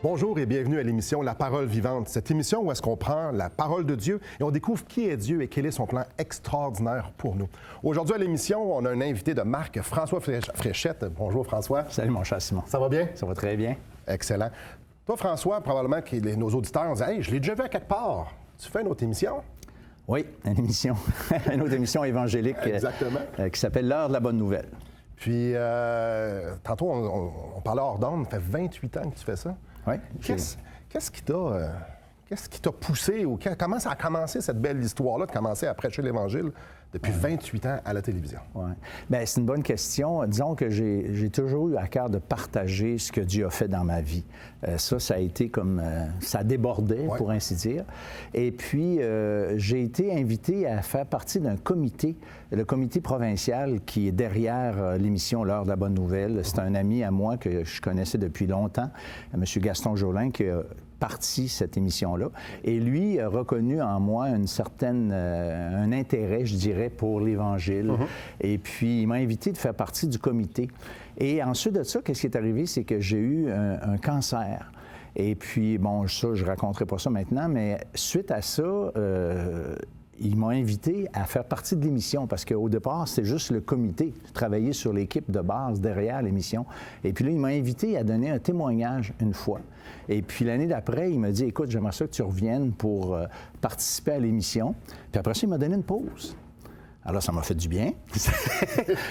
Bonjour et bienvenue à l'émission La Parole vivante. Cette émission où est-ce qu'on prend la parole de Dieu et on découvre qui est Dieu et quel est son plan extraordinaire pour nous. Aujourd'hui à l'émission, on a un invité de marque, François Fréchette. Bonjour François. Salut mon cher Simon. Ça va bien? Ça va très bien. Excellent. Toi François, probablement que nos auditeurs disent « Hey, je l'ai déjà vu à quelque part. Tu fais une autre émission? » Oui, une émission, une autre émission évangélique qui s'appelle L'heure de la bonne nouvelle. Puis, tantôt, on parlait hors d'onde, ça fait 28 ans que tu fais ça. Oui. Qu'est-ce qui t'a poussé ou comment ça a commencé cette belle histoire-là de commencer à prêcher l'Évangile depuis 28 ans à la télévision? Oui. Bien, c'est une bonne question. Disons que j'ai toujours eu à cœur de partager ce que Dieu a fait dans ma vie. Ça a été comme... ça débordait, pour ainsi dire. Et puis, j'ai été invité à faire partie d'un comité, le comité provincial qui est derrière l'émission L'heure de la bonne nouvelle. C'est un ami à moi que je connaissais depuis longtemps, M. Gaston Jolin, qui a parti cette émission-là. Et lui a reconnu en moi un intérêt, je dirais, pour l'Évangile. Et puis, il m'a invité de faire partie du comité. Et ensuite de ça, qu'est-ce qui est arrivé? C'est que j'ai eu un cancer. Et puis, bon, ça, je ne raconterai pas ça maintenant, mais suite à ça, il m'a invité à faire partie de l'émission parce qu'au départ, c'était juste le comité. Je travaillais sur l'équipe de base derrière l'émission. Et puis là, il m'a invité à donner un témoignage une fois. Et puis l'année d'après, il m'a dit « Écoute, j'aimerais ça que tu reviennes pour participer à l'émission. » Puis après ça, il m'a donné une pause. Alors, ça m'a fait du bien.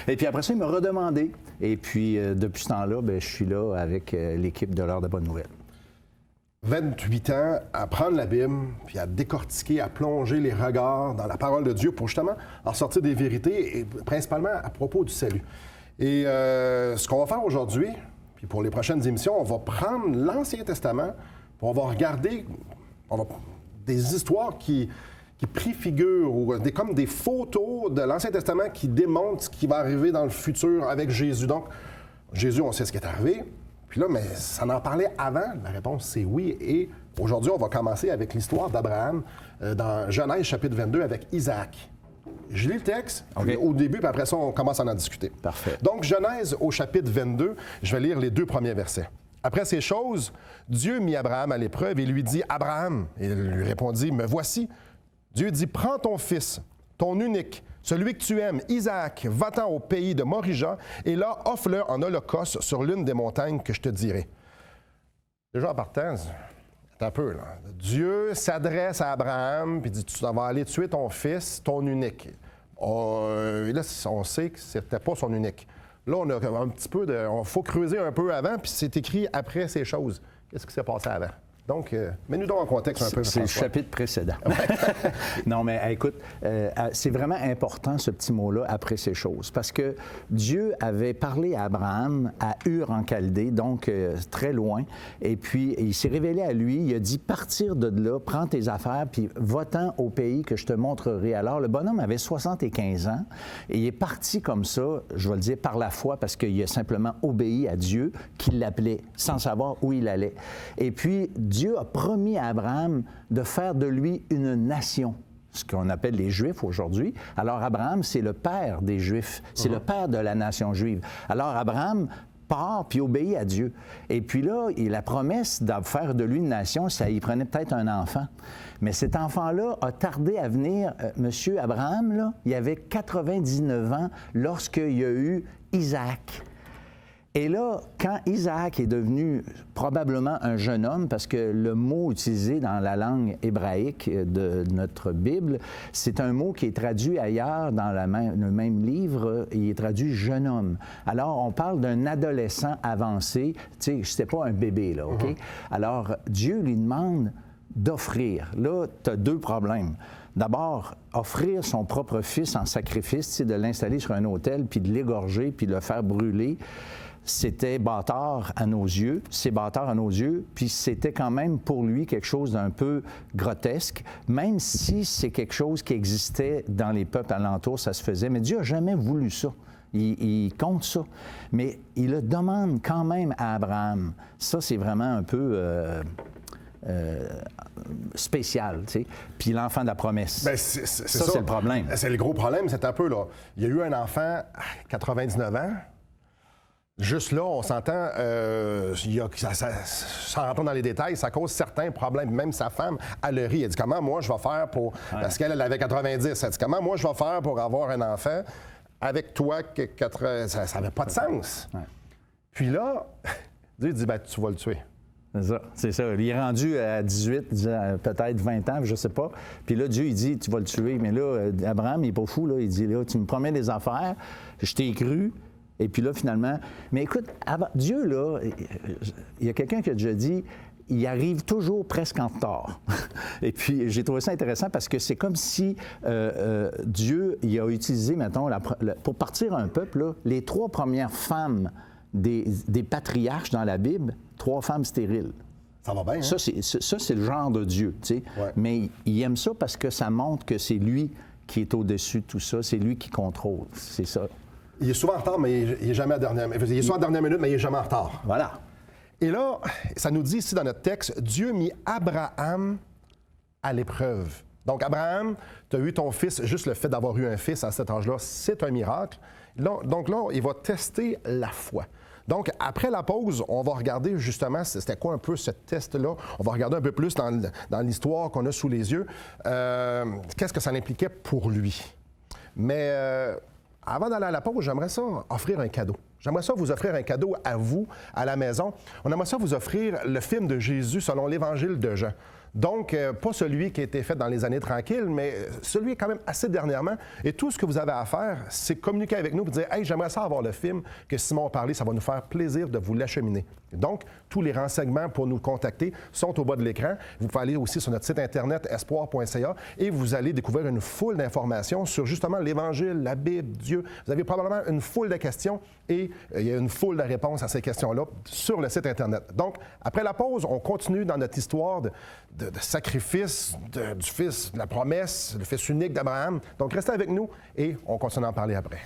Et puis après ça, il m'a redemandé. Et puis, depuis ce temps-là, bien, je suis là avec l'équipe de l'heure de bonne nouvelle. 28 ans à prendre la Bible, puis à décortiquer, à plonger les regards dans la parole de Dieu pour justement en sortir des vérités, et principalement à propos du salut. Et ce qu'on va faire aujourd'hui, puis pour les prochaines émissions, on va prendre l'Ancien Testament, puis on va regarder des histoires qui préfigurent, ou comme des photos de l'Ancien Testament qui démontrent ce qui va arriver dans le futur avec Jésus. Donc, Jésus, on sait ce qui est arrivé. Puis là, mais ça en parlait avant. La réponse, c'est oui. Et aujourd'hui, on va commencer avec l'histoire d'Abraham dans Genèse, chapitre 22, avec Isaac. Je lis le texte au début, puis après ça, on commence à en discuter. Parfait. Donc, Genèse, au chapitre 22, je vais lire les 2 premiers versets. Après ces choses, Dieu mit Abraham à l'épreuve et lui dit « Abraham ». Et il lui répondit « Me voici ». Dieu dit « Prends ton fils, ton unique, celui que tu aimes, Isaac, va-t'en au pays de Morija, et là, offre-le en holocauste sur l'une des montagnes que je te dirai. » Déjà en partant, c'est un peu, là. Dieu s'adresse à Abraham, puis dit « Tu vas aller tuer ton fils, ton unique. » Et là, on sait que c'était pas son unique. Là, on a un petit peu de... Il faut creuser un peu avant, puis c'est écrit après ces choses. Qu'est-ce qui s'est passé avant? Donc, mets-nous donc en contexte un peu. C'est le chapitre précédent. Non, mais écoute, c'est vraiment important ce petit mot-là, après ces choses, parce que Dieu avait parlé à Abraham à Ur en Chaldée, donc très loin, et puis il s'est révélé à lui, il a dit, partir de là, prends tes affaires, puis va-t'en au pays que je te montrerai. Alors, le bonhomme avait 75 ans, et il est parti comme ça, je vais le dire, par la foi, parce qu'il a simplement obéi à Dieu, qui l'appelait, sans savoir où il allait. Et puis, Dieu a promis à Abraham de faire de lui une nation, ce qu'on appelle les Juifs aujourd'hui. Alors Abraham, c'est le père des Juifs, c'est le père de la nation juive. Alors Abraham part puis obéit à Dieu. Et puis là, la promesse de faire de lui une nation, ça y prenait peut-être un enfant. Mais cet enfant-là a tardé à venir. Monsieur Abraham, là, il avait 99 ans lorsqu'il y a eu Isaac. Et là, quand Isaac est devenu probablement un jeune homme, parce que le mot utilisé dans la langue hébraïque de notre Bible, c'est un mot qui est traduit ailleurs dans le même livre, il est traduit « jeune homme ». Alors, on parle d'un adolescent avancé, tu sais, c'était pas un bébé, là, OK? Alors, Dieu lui demande d'offrir. Là, tu as 2 problèmes. D'abord, offrir son propre fils en sacrifice, tu sais, de l'installer sur un autel, puis de l'égorger, puis de le faire brûler. C'était bâtard à nos yeux, c'est bâtard à nos yeux, puis c'était quand même pour lui quelque chose d'un peu grotesque, même si c'est quelque chose qui existait dans les peuples alentours, ça se faisait, mais Dieu n'a jamais voulu ça. Il compte ça. Mais il le demande quand même à Abraham. Ça, c'est vraiment un peu... spécial, tu sais. Puis l'enfant de la promesse. Bien, ça, c'est le problème. C'est le gros problème, c'est un peu, là. Il y a eu un enfant à 99 ans, Juste là, on s'entend, sans rentrer dans les détails, ça cause certains problèmes. Même sa femme, elle le rit. Elle dit, comment moi je vais faire pour... Parce qu'elle avait 90. Elle dit, comment moi je vais faire pour avoir un enfant avec toi? Ça n'avait pas de sens. Ouais. Puis là, Dieu dit, ben, tu vas le tuer. C'est ça. Il est rendu à 18, peut-être 20 ans, je ne sais pas. Puis là, Dieu, il dit, tu vas le tuer. Mais là, Abraham, il n'est pas fou. Là. Il dit, là, tu me promets des affaires, je t'ai cru. Et puis là, finalement... Mais écoute, Dieu, là, il y a quelqu'un qui a déjà dit, il arrive toujours presque en retard. Et puis, j'ai trouvé ça intéressant parce que c'est comme si Dieu, il a utilisé, mettons, pour partir un peuple, là, les 3 premières femmes des patriarches dans la Bible, 3 femmes stériles. Ça va bien, hein? Ça, c'est le genre de Dieu, tu sais. Ouais. Mais il aime ça parce que ça montre que c'est lui qui est au-dessus de tout ça. C'est lui qui contrôle. C'est ça. Il est souvent en retard, mais il n'est jamais à dernière minute. Il est souvent à dernière minute, mais il n'est jamais en retard. Voilà. Et là, ça nous dit ici dans notre texte, Dieu mit Abraham à l'épreuve. Donc, Abraham, tu as eu ton fils, juste le fait d'avoir eu un fils à cet âge-là, c'est un miracle. Donc là, il va tester la foi. Donc, après la pause, on va regarder justement, c'était quoi un peu ce test-là? On va regarder un peu plus dans l'histoire qu'on a sous les yeux. Qu'est-ce que ça impliquait pour lui? Mais avant d'aller à la pause, j'aimerais ça offrir un cadeau. J'aimerais ça vous offrir un cadeau à vous, à la maison. On aimerait ça vous offrir le film de Jésus selon l'Évangile de Jean. Donc, pas celui qui a été fait dans les années tranquilles, mais celui quand même assez dernièrement. Et tout ce que vous avez à faire, c'est communiquer avec nous et dire « Hey, j'aimerais ça avoir le film que Simon a parlé, ça va nous faire plaisir de vous l'acheminer. » Donc, tous les renseignements pour nous contacter sont au bas de l'écran. Vous pouvez aller aussi sur notre site internet espoir.ca et vous allez découvrir une foule d'informations sur justement l'Évangile, la Bible, Dieu. Vous avez probablement une foule de questions et il y a une foule de réponses à ces questions-là sur le site internet. Donc, après la pause, on continue dans notre histoire de sacrifice du Fils, de la promesse, le Fils unique d'Abraham. Donc, restez avec nous et on continue à en parler après.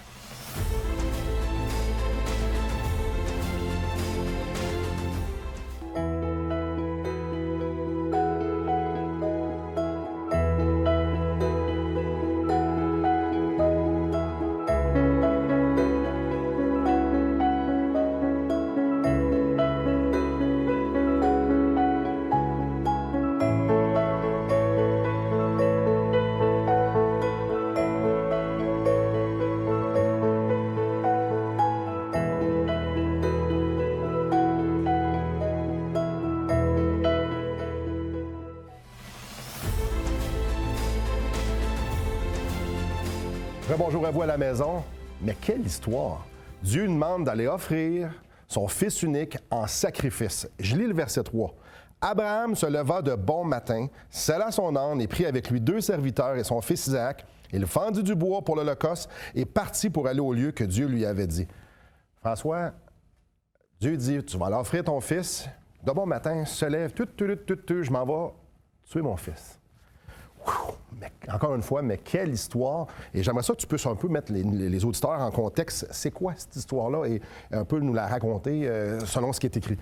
Bonjour à vous à la maison. Mais quelle histoire! Dieu demande d'aller offrir son Fils unique en sacrifice. Je lis le verset 3. Abraham se leva de bon matin, sella son âne et prit avec lui 2 serviteurs et son fils Isaac. Il fendit du bois pour l'Holocauste et partit pour aller au lieu que Dieu lui avait dit. François, Dieu dit, tu vas aller offrir ton fils. De bon matin, se lève, je m'en vais tuer mon fils. Mais, encore une fois, mais quelle histoire! Et j'aimerais ça que tu puisses un peu mettre les auditeurs en contexte. C'est quoi cette histoire-là? Et un peu nous la raconter selon ce qui est écrit.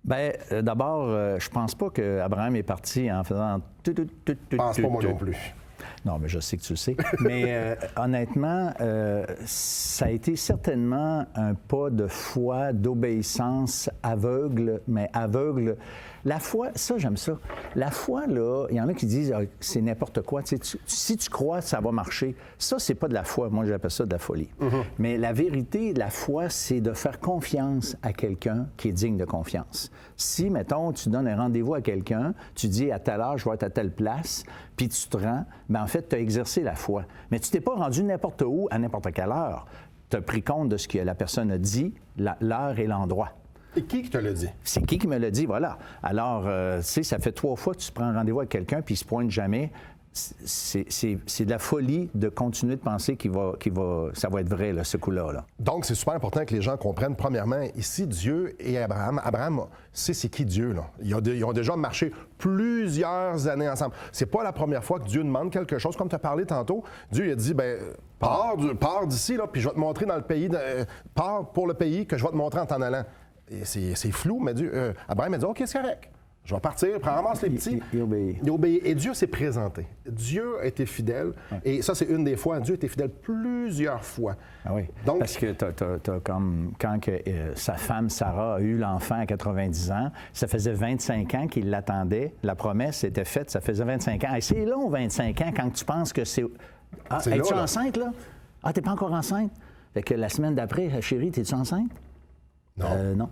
Bien, d'abord, je pense pas qu'Abraham est parti en faisant... Je pense pas moi non plus. Non, mais je sais que tu le sais. Mais honnêtement, ça a été certainement un pas de foi, d'obéissance aveugle, mais aveugle. La foi, ça, j'aime ça. La foi, là, il y en a qui disent c'est n'importe quoi. Si tu crois, ça va marcher. Ça, c'est pas de la foi. Moi, j'appelle ça de la folie. Mm-hmm. Mais la vérité, la foi, c'est de faire confiance à quelqu'un qui est digne de confiance. Si, mettons, tu donnes un rendez-vous à quelqu'un, tu dis à telle heure, je vais être à telle place, puis tu te rends, bien, en fait, tu as exercé la foi. Mais tu t'es pas rendu n'importe où, à n'importe quelle heure. Tu as pris compte de ce que la personne a dit, l'heure et l'endroit. Et qui te l'a dit? C'est qui me l'a dit, voilà. Alors, tu sais, ça fait 3 fois que tu prends un rendez-vous avec quelqu'un puis il se pointe jamais. C'est de la folie de continuer de penser ça va être vrai, là, ce coup-là. Là. Donc, c'est super important que les gens comprennent, premièrement, ici, Dieu et Abraham. Abraham sait c'est qui Dieu, là. Ils ont déjà marché plusieurs années ensemble. C'est pas la première fois que Dieu demande quelque chose. Comme tu as parlé tantôt, Dieu il a dit, bien, pars d'ici, là, puis je vais te montrer dans le pays, pars pour le pays que je vais te montrer en t'en allant. Et c'est flou, mais Abraham a dit, OK, c'est correct. Je vais partir, ramasse les petits. Il obéit. Il obéit. Et Dieu s'est présenté. Dieu a été fidèle. Ouais. Et ça, c'est une des fois. Dieu a été fidèle plusieurs fois. Ah oui. Donc, parce que t'as comme quand sa femme, Sarah, a eu l'enfant à 90 ans, ça faisait 25 ans qu'il l'attendait. La promesse était faite, ça faisait 25 ans. Et c'est long, 25 ans, quand tu penses que c'est... Ah, es-tu enceinte, là? Ah, t'es pas encore enceinte? Fait que la semaine d'après, chérie, t'es-tu enceinte? Non. Non.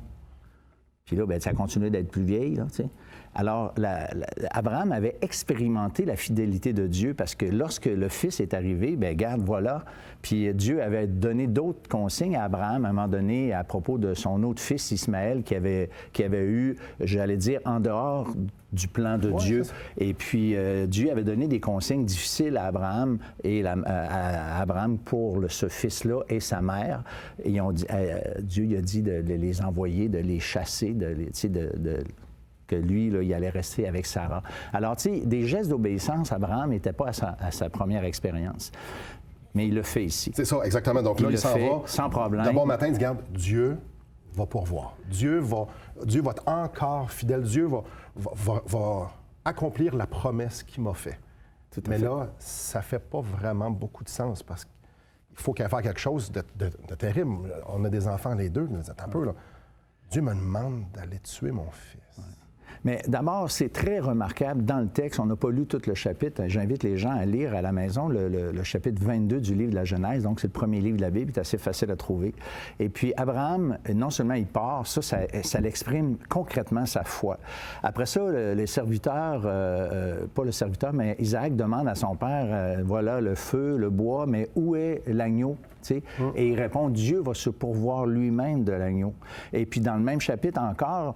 Puis là, bien, ça a continué d'être plus vieille, là, tu sais. Alors, Abraham avait expérimenté la fidélité de Dieu parce que lorsque le fils est arrivé, bien, regarde, voilà. Puis Dieu avait donné d'autres consignes à Abraham à un moment donné à propos de son autre fils, Ismaël, qui avait eu, j'allais dire, en dehors du plan de Dieu. Et puis, Dieu avait donné des consignes difficiles à Abraham et à Abraham pour ce fils-là et sa mère. Et Dieu lui a dit de les envoyer, de les chasser, que lui, là, il allait rester avec Sarah. Alors, tu sais, des gestes d'obéissance, Abraham n'était pas à sa première expérience. Mais il le fait ici. C'est ça, exactement. Donc là, il s'en va. Sans problème. D'abord matin, il dit, regarde, Dieu va pourvoir. Dieu va être encore fidèle. Dieu va accomplir la promesse qu'il m'a faite. Mais là, ça ne fait pas vraiment beaucoup de sens parce qu'il faut qu'il fasse quelque chose de terrible. On a des enfants, les deux. Un peu, là. Dieu me demande d'aller tuer mon fils. Ouais. Mais d'abord, c'est très remarquable dans le texte. On n'a pas lu tout le chapitre. J'invite les gens à lire à la maison le chapitre 22 du livre de la Genèse. Donc, c'est le premier livre de la Bible. C'est assez facile à trouver. Et puis, Abraham, non seulement il part, ça l'exprime concrètement sa foi. Après ça, les serviteurs, pas le serviteur, mais Isaac demande à son père, voilà le feu, le bois, mais où est l'agneau? Et il répond, Dieu va se pourvoir lui-même de l'agneau. Et puis, dans le même chapitre encore,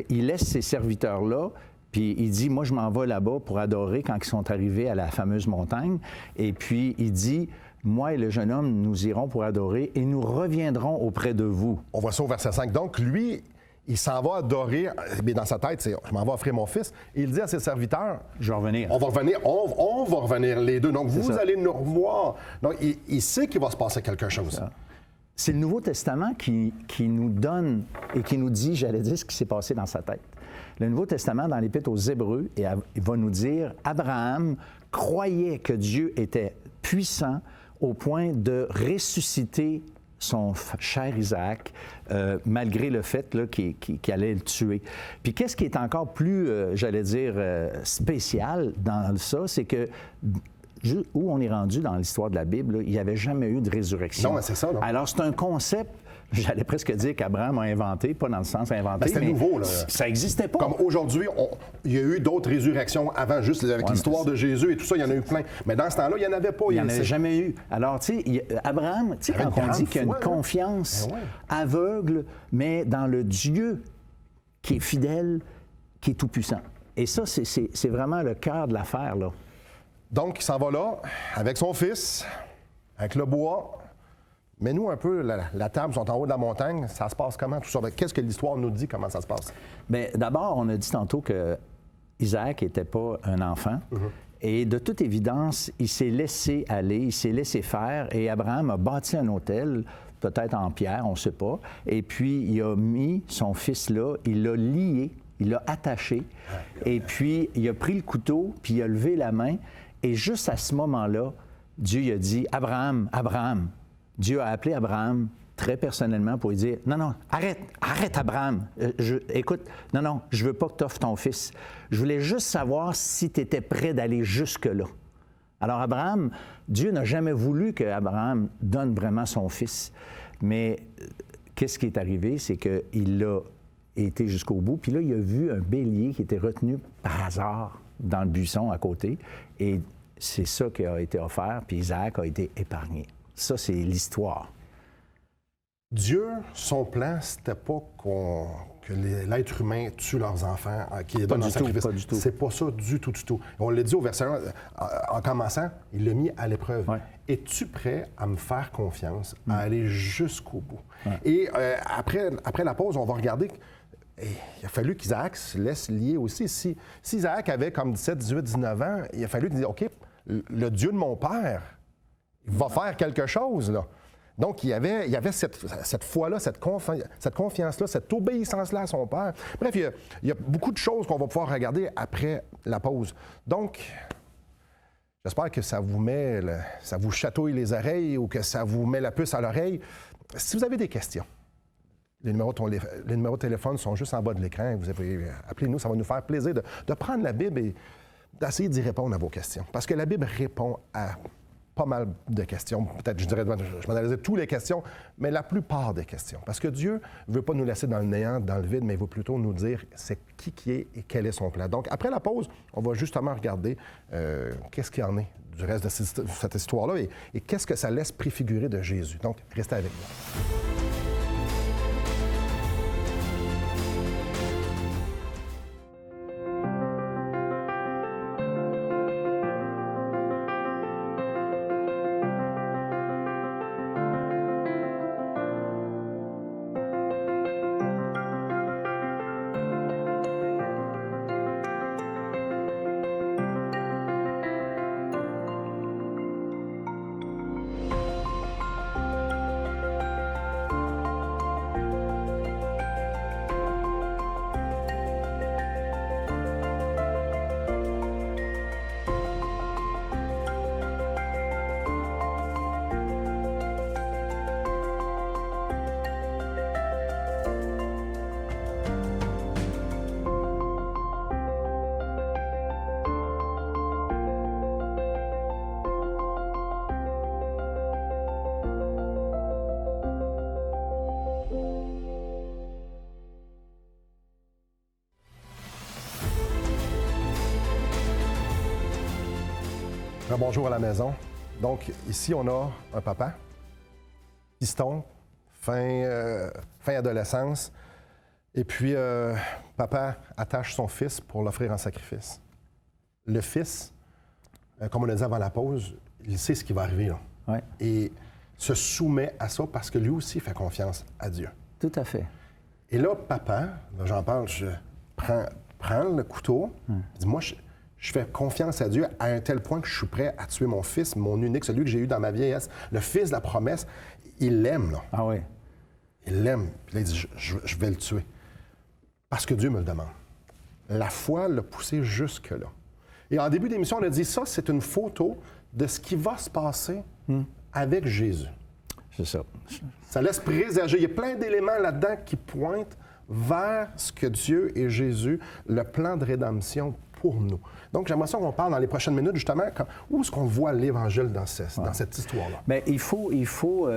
il laisse ses serviteurs-là, puis il dit, moi, je m'en vais là-bas pour adorer quand ils sont arrivés à la fameuse montagne. Et puis, il dit, moi et le jeune homme, nous irons pour adorer et nous reviendrons auprès de vous. On voit ça au verset 5. Donc, lui, il s'en va adorer, mais dans sa tête, c'est je m'en vais offrir mon fils. Et il dit à ses serviteurs, je vais revenir. On va revenir, on va revenir les deux. Donc, vous allez nous revoir. Donc, il sait qu'il va se passer quelque chose. C'est le Nouveau Testament qui nous donne et qui nous dit, j'allais dire, ce qui s'est passé dans sa tête. Le Nouveau Testament, dans l'Épître aux Hébreux, il va nous dire, Abraham croyait que Dieu était puissant au point de ressusciter son cher Isaac, malgré le fait qu'il allait le tuer. Puis qu'est-ce qui est encore plus, j'allais dire, spécial dans ça, c'est que où on est rendu dans l'histoire de la Bible, là, il n'y avait jamais eu de résurrection. Non, mais c'est ça. Non? Alors, c'est un concept, j'allais presque dire qu'Abraham a inventé, pas dans le sens inventé, c'était nouveau, là. Ça n'existait pas. Comme aujourd'hui, il y a eu d'autres résurrections avant, juste avec l'histoire de Jésus et tout ça, il y en a eu plein. Mais dans ce temps-là, il n'y en avait pas. Il n'y en avait jamais eu. Alors, tu sais, Abraham, tu sais, quand on dit qu'il y a une confiance aveugle, mais dans le Dieu qui est fidèle, qui est tout-puissant. Et ça, c'est vraiment le cœur de l'affaire, là. Donc, il s'en va là, avec son fils, avec le bois. Mais nous, un peu, la table, sont en haut de la montagne. Ça se passe comment, tout ça? Qu'est-ce que l'histoire nous dit, comment ça se passe? Bien, d'abord, on a dit tantôt que Isaac n'était pas un enfant. Et de toute évidence, il s'est laissé aller, il s'est laissé faire. Et Abraham a bâti un autel, peut-être en pierre, on ne sait pas. Et puis, il a mis son fils là, il l'a lié, il l'a attaché. Et puis, il a pris le couteau, puis il a levé la main. Et juste à ce moment-là, Dieu il a dit, « Abraham, Abraham ». Dieu a appelé Abraham très personnellement pour lui dire, « Non, non, arrête Abraham. Écoute, non, je veux pas que tu offres ton fils. Je voulais juste savoir si tu étais prêt d'aller jusque-là. » Alors Abraham, Dieu n'a jamais voulu qu'Abraham donne vraiment son fils. Mais qu'est-ce qui est arrivé? C'est qu'il a été jusqu'au bout. Puis là, il a vu un bélier qui était retenu par hasard dans le buisson à côté. Et c'est ça qui a été offert, puis Isaac a été épargné. Ça, c'est l'histoire. Dieu, son plan, c'était pas que l'être humain tue leurs enfants, qu'il les donne en sacrifice. Pas du tout. C'est pas ça du tout. On l'a dit au verset 1, en commençant, il l'a mis à l'épreuve. Ouais. Es-tu prêt à me faire confiance, à aller jusqu'au bout? Ouais. Et après la pause, on va regarder... Et il a fallu qu'Isaac se laisse lier aussi. Si Isaac avait comme 17, 18, 19 ans, il a fallu dire, OK, le Dieu de mon père, il va faire quelque chose, là. Donc, il y avait cette foi-là, cette confiance-là, cette obéissance-là à son Père. Bref, il y a beaucoup de choses qu'on va pouvoir regarder après la pause. Donc, j'espère que ça vous chatouille les oreilles ou que ça vous met la puce à l'oreille. Si vous avez des questions, les numéros de téléphone sont juste en bas de l'écran. Vous avez appelez-nous, ça va nous faire plaisir de prendre la Bible et d'essayer d'y répondre à vos questions. Parce que la Bible répond à pas mal de questions. Peut-être, je m'en allais dire toutes les questions, mais la plupart des questions. Parce que Dieu ne veut pas nous laisser dans le néant, dans le vide, mais il veut plutôt nous dire c'est qui est et quel est son plan. Donc, après la pause, on va justement regarder qu'est-ce qu'il y en est du reste de cette histoire-là et qu'est-ce que ça laisse préfigurer de Jésus. Donc, restez avec nous. Bonjour à la maison. Donc, ici, on a un papa, piston, fin adolescence. Et puis, papa attache son fils pour l'offrir en sacrifice. Le fils, comme on l'a dit avant la pause, il sait ce qui va arriver, là. Ouais. Et se soumet à ça parce que lui aussi fait confiance à Dieu. Tout à fait. Et là, papa, là, j'en parle, je prends le couteau, dis moi, je fais confiance à Dieu à un tel point que je suis prêt à tuer mon fils, mon unique, celui que j'ai eu dans ma vieillesse, le fils de la promesse. Il l'aime, là. Ah oui. Il l'aime. Puis là, il dit, je vais le tuer. Parce que Dieu me le demande. La foi l'a poussé jusque-là. Et en début d'émission, on a dit, ça, c'est une photo de ce qui va se passer avec Jésus. C'est ça. Ça laisse présager. Il y a plein d'éléments là-dedans qui pointent vers ce que Dieu et Jésus, le plan de rédemption pour nous. Donc, j'aimerais ça qu'on parle dans les prochaines minutes, justement, où est-ce qu'on voit l'Évangile dans cette histoire-là? Bien, il faut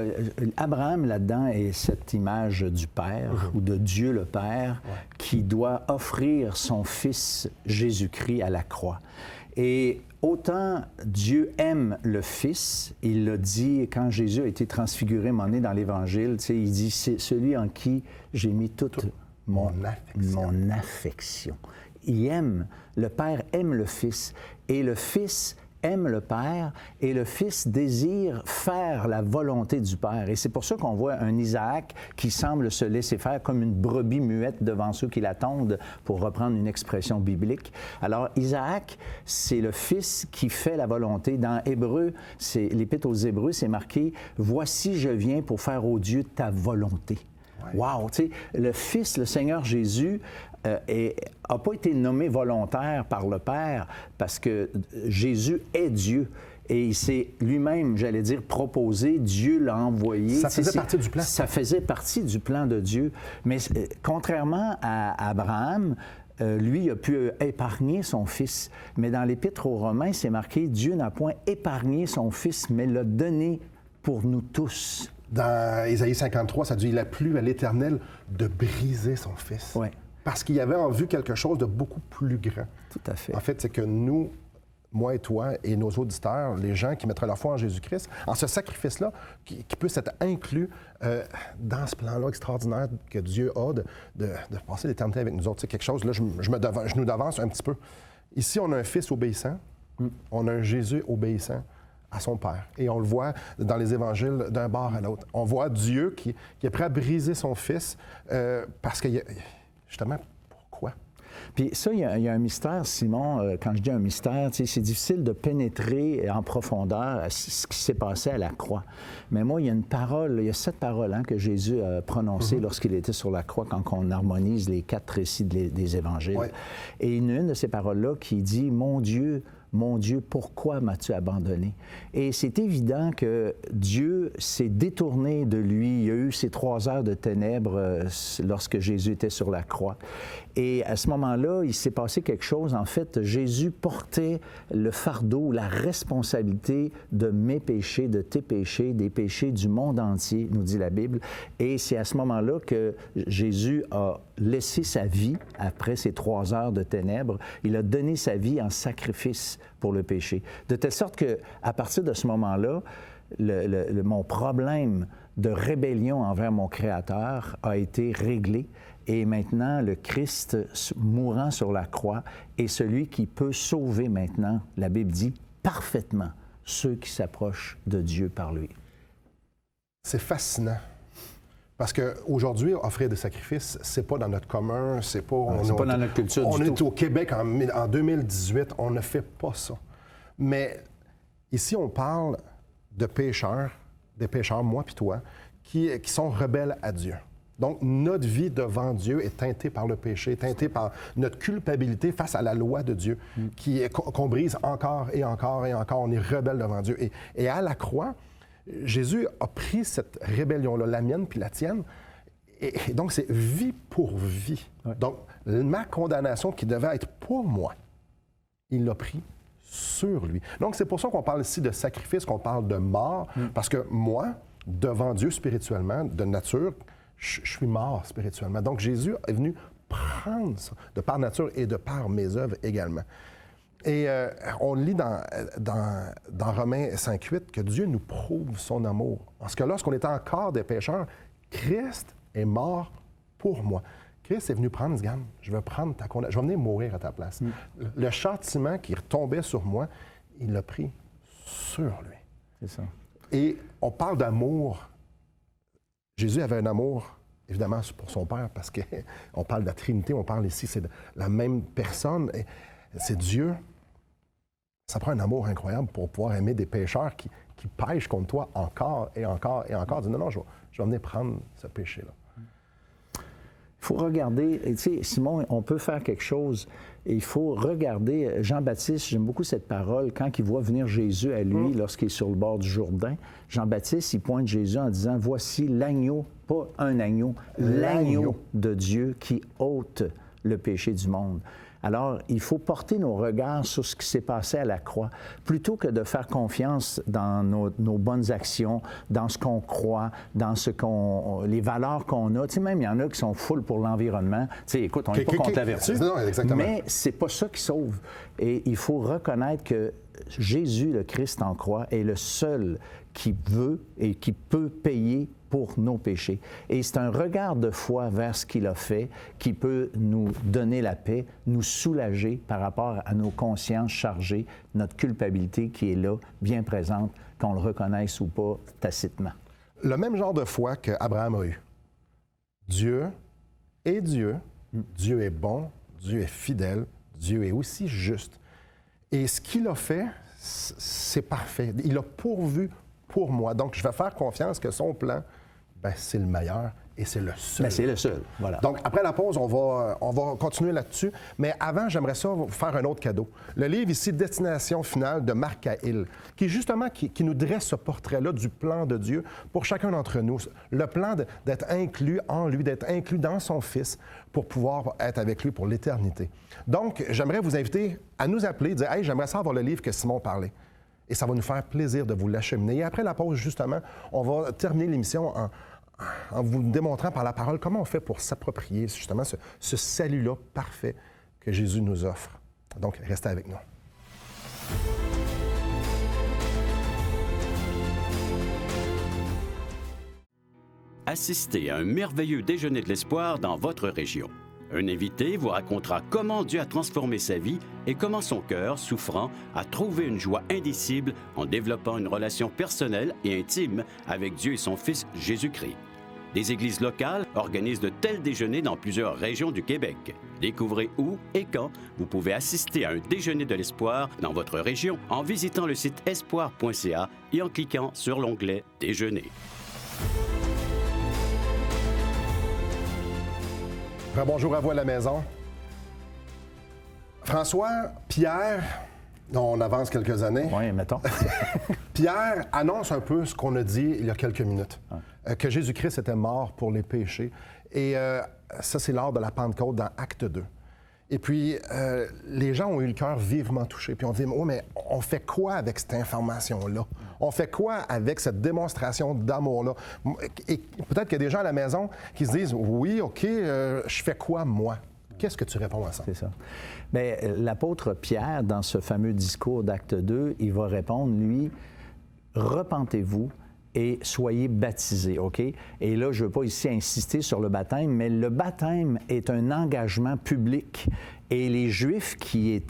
Abraham, là-dedans, est cette image du Père, ou de Dieu le Père, qui doit offrir son Fils Jésus-Christ à la croix. Et autant Dieu aime le Fils, il l'a dit quand Jésus a été transfiguré, dans l'Évangile, il dit, c'est celui en qui j'ai mis toute mon affection. Le Père aime le Fils, et le Fils aime le Père, et le Fils désire faire la volonté du Père. Et c'est pour ça qu'on voit un Isaac qui semble se laisser faire comme une brebis muette devant ceux qui l'attendent, pour reprendre une expression biblique. Alors, Isaac, c'est le Fils qui fait la volonté. Dans Hébreu, c'est l'Épître aux Hébreux, c'est marqué « Voici, je viens pour faire, ô Dieu, ta volonté ». Wow! Tu sais, le Fils, le Seigneur Jésus, n'a pas été nommé volontaire par le Père parce que Jésus est Dieu. Et il s'est lui-même, j'allais dire, proposé, Dieu l'a envoyé. Ça faisait partie du plan. Ça faisait partie du plan de Dieu. Mais contrairement à Abraham, lui, il a pu épargner son fils. Mais dans l'Épître aux Romains, c'est marqué « Dieu n'a point épargné son fils, mais l'a donné pour nous tous ». Dans Ésaïe 53, ça dit « Il a plu à l'Éternel de briser son fils ». Oui. Parce qu'il y avait en vue quelque chose de beaucoup plus grand. Tout à fait. En fait, c'est que nous, moi et toi, et nos auditeurs, les gens qui mettraient leur foi en Jésus-Christ, en ce sacrifice-là, qui puisse être inclus dans ce plan-là extraordinaire que Dieu a de passer l'éternité avec nous autres. C'est quelque chose, là, je nous devance un petit peu. Ici, on a un fils obéissant, on a un Jésus obéissant à son Père. Et on le voit dans les évangiles d'un bord à l'autre. On voit Dieu qui est prêt à briser son fils parce que, justement, pourquoi? Puis ça, il y a un mystère, Simon. Quand je dis un mystère, c'est difficile de pénétrer en profondeur ce qui s'est passé à la croix. Mais moi, il y a une parole, il y a 7 paroles que Jésus a prononcées lorsqu'il était sur la croix, quand on harmonise les 4 récits des évangiles. Ouais. Et une de ces paroles-là qui dit « Mon Dieu, pourquoi m'as-tu abandonné? » Et c'est évident que Dieu s'est détourné de lui. Il y a eu ces 3 heures de ténèbres lorsque Jésus était sur la croix. Et à ce moment-là, il s'est passé quelque chose. En fait, Jésus portait le fardeau, la responsabilité de mes péchés, de tes péchés, des péchés du monde entier, nous dit la Bible. Et c'est à ce moment-là que Jésus a laissé sa vie après ces 3 heures de ténèbres. Il a donné sa vie en sacrifice pour le péché. De telle sorte qu'à partir de ce moment-là, mon problème de rébellion envers mon Créateur a été réglé. Et maintenant, le Christ mourant sur la croix est celui qui peut sauver maintenant, la Bible dit, parfaitement ceux qui s'approchent de Dieu par lui. C'est fascinant. Parce qu'aujourd'hui, offrir des sacrifices, c'est pas dans notre commun, c'est pas pas dans notre culture du tout. On est au Québec en 2018, on ne fait pas ça. Mais ici, on parle de pécheurs, des pécheurs, moi puis toi, qui sont rebelles à Dieu. Donc, notre vie devant Dieu est teintée par le péché, teintée par notre culpabilité face à la loi de Dieu, qu'on brise encore et encore et encore. On est rebelle devant Dieu. Et à la croix, Jésus a pris cette rébellion-là, la mienne puis la tienne, et donc c'est vie pour vie. Ouais. Donc, ma condamnation qui devait être pour moi, il l'a pris sur lui. Donc, c'est pour ça qu'on parle ici de sacrifice, qu'on parle de mort, parce que moi, devant Dieu spirituellement, de nature, je suis mort spirituellement. Donc, Jésus est venu prendre ça, de par nature et de par mes œuvres également. Et on lit dans Romains 5,8 que Dieu nous prouve son amour. Parce que lorsqu'on était encore des pécheurs, Christ est mort pour moi. Christ est venu prendre, regarde, je vais prendre ta condamnation, je vais venir mourir à ta place. Le châtiment qui retombait sur moi, il l'a pris sur lui. C'est ça. Et on parle d'amour. Jésus avait un amour, évidemment, pour son Père, parce qu'on parle de la Trinité, on parle ici, c'est de la même personne, et c'est Dieu. Ça prend un amour incroyable pour pouvoir aimer des pécheurs qui pêchent contre toi encore et encore et encore. Dis non, je vais venir prendre ce péché-là. Il faut regarder, tu sais, Simon, on peut faire quelque chose. Et il faut regarder Jean-Baptiste, j'aime beaucoup cette parole, quand il voit venir Jésus à lui, lorsqu'il est sur le bord du Jourdain, Jean-Baptiste, il pointe Jésus en disant, voici l'agneau, pas un agneau, l'agneau de Dieu qui ôte le péché du monde. Alors, il faut porter nos regards sur ce qui s'est passé à la croix, plutôt que de faire confiance dans nos bonnes actions, dans ce qu'on croit, dans les valeurs qu'on a. Tu sais, même, il y en a qui sont full pour l'environnement. Tu sais, écoute, on n'est pas contre la vertu, mais c'est pas ça qui sauve. Et il faut reconnaître que Jésus, le Christ en croix, est le seul qui veut et qui peut payer pour nos péchés. Et c'est un regard de foi vers ce qu'il a fait qui peut nous donner la paix, nous soulager par rapport à nos consciences chargées, notre culpabilité qui est là, bien présente, qu'on le reconnaisse ou pas tacitement. Le même genre de foi qu'Abraham a eu. Dieu est Dieu, Dieu est bon, Dieu est fidèle, Dieu est aussi juste. Et ce qu'il a fait, c'est parfait. Il a pourvu pour moi. Donc, je vais faire confiance que son plan, c'est le meilleur et c'est le seul. C'est le seul, voilà. Donc, après la pause, on va continuer là-dessus. Mais avant, j'aimerais ça vous faire un autre cadeau. Le livre ici, Destination finale de Marc Cahill, qui justement qui nous dresse ce portrait-là du plan de Dieu pour chacun d'entre nous. Le plan d'être inclus en lui, d'être inclus dans son Fils pour pouvoir être avec lui pour l'éternité. Donc, j'aimerais vous inviter à nous appeler, dire « Hey, j'aimerais ça avoir le livre que Simon parlait. » Et ça va nous faire plaisir de vous l'acheminer. Et après la pause, justement, on va terminer l'émission en vous démontrant par la parole comment on fait pour s'approprier justement ce salut-là parfait que Jésus nous offre. Donc, restez avec nous. Assistez à un merveilleux déjeuner de l'espoir dans votre région. Un invité vous racontera comment Dieu a transformé sa vie et comment son cœur, souffrant, a trouvé une joie indicible en développant une relation personnelle et intime avec Dieu et son Fils Jésus-Christ. Des églises locales organisent de tels déjeuners dans plusieurs régions du Québec. Découvrez où et quand vous pouvez assister à un déjeuner de l'espoir dans votre région en visitant le site espoir.ca et en cliquant sur l'onglet Déjeuner. Bonjour à vous à la maison. François, Pierre, on avance quelques années. Oui, mettons. Pierre annonce un peu ce qu'on a dit il y a quelques minutes, que Jésus-Christ était mort pour les péchés. Et ça, c'est lors de la Pentecôte dans Acte 2. Et puis, les gens ont eu le cœur vivement touché. Puis on dit, oh, mais on fait quoi avec cette information-là? On fait quoi avec cette démonstration d'amour-là? Et peut-être qu'il y a des gens à la maison qui se disent, oui, OK, je fais quoi, moi? Qu'est-ce que tu réponds à ça? C'est ça. Bien, l'apôtre Pierre, dans ce fameux discours d'Acte 2, il va répondre, lui, « Repentez-vous et soyez baptisés. » OK? Et là, je ne veux pas ici insister sur le baptême, mais le baptême est un engagement public. Et les Juifs qui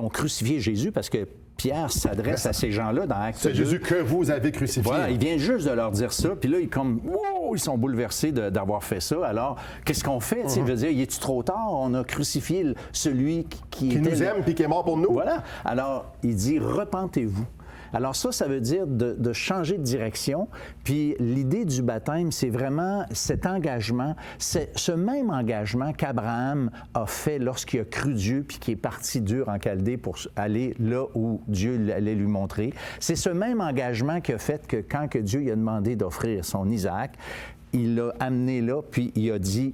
ont crucifié Jésus, parce que Pierre s'adresse à ces gens-là dans Acte 2. C'est Jésus que vous avez crucifié. Voilà, il vient juste de leur dire ça, puis là, ils sont bouleversés d'avoir fait ça. Alors, qu'est-ce qu'on fait? Je veux dire, il est-tu trop tard? On a crucifié celui qui nous aime puis qui est mort pour nous. Voilà. Alors, il dit, repentez-vous. Alors ça veut dire de changer de direction. Puis l'idée du baptême, c'est vraiment cet engagement, c'est ce même engagement qu'Abraham a fait lorsqu'il a cru Dieu puis qu'il est parti d'Ur en Chaldée pour aller là où Dieu allait lui montrer. C'est ce même engagement qui a fait que quand que Dieu lui a demandé d'offrir son Isaac, il l'a amené là, puis il a dit...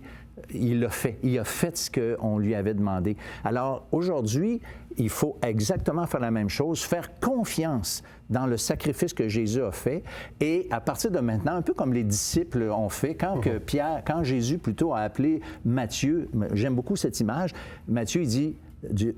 Il l'a fait. Il a fait ce qu'on lui avait demandé. Alors, aujourd'hui, il faut exactement faire la même chose, faire confiance dans le sacrifice que Jésus a fait. Et à partir de maintenant, un peu comme les disciples ont fait, quand Jésus plutôt a appelé Matthieu, j'aime beaucoup cette image,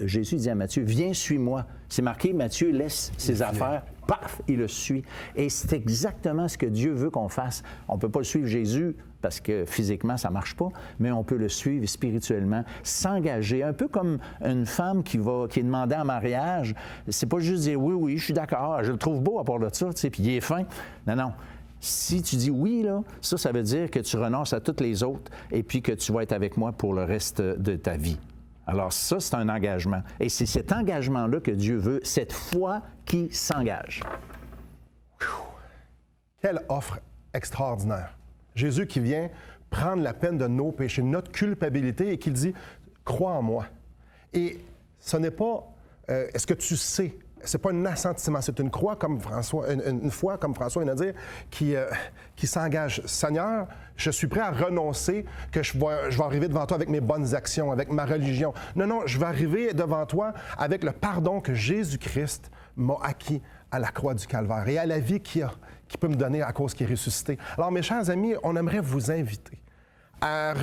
Jésus dit à Matthieu, « Viens, suis-moi. » C'est marqué, Matthieu laisse ses affaires, paf, il le suit. Et c'est exactement ce que Dieu veut qu'on fasse. On ne peut pas suivre Jésus parce que physiquement, ça ne marche pas, mais on peut le suivre spirituellement, s'engager, un peu comme une femme qui est demandée en mariage. C'est pas juste dire « Oui, je suis d'accord, je le trouve beau à part de ça, tu sais, puis il est fin. » Non. Si tu dis oui, là, ça veut dire que tu renonces à toutes les autres et puis que tu vas être avec moi pour le reste de ta vie. Alors ça, c'est un engagement. Et c'est cet engagement-là que Dieu veut, cette foi qui s'engage. Quelle offre extraordinaire. Jésus qui vient prendre la peine de nos péchés, notre culpabilité, et qui dit « Crois en moi ». Et ce n'est pas « Est-ce que tu sais ». C'est pas un assentiment, c'est une croix comme François, une foi comme François vient de dire, qui s'engage. Seigneur, je suis prêt à renoncer que je vais arriver devant toi avec mes bonnes actions, avec ma religion. Non, je vais arriver devant toi avec le pardon que Jésus-Christ m'a acquis à la croix du Calvaire et à la vie qu'il peut me donner à cause qu'il est ressuscité. Alors, mes chers amis, on aimerait vous inviter à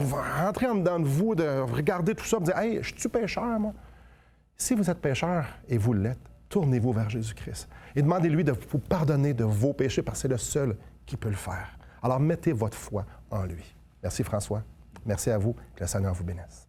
rentrer en dedans de vous, de regarder tout ça, de dire « Hey, je suis pécheur, moi? » Si vous êtes pécheur et vous l'êtes, tournez-vous vers Jésus-Christ et demandez-lui de vous pardonner de vos péchés parce que c'est le seul qui peut le faire. Alors, mettez votre foi en lui. Merci François. Merci à vous. Que le Seigneur vous bénisse.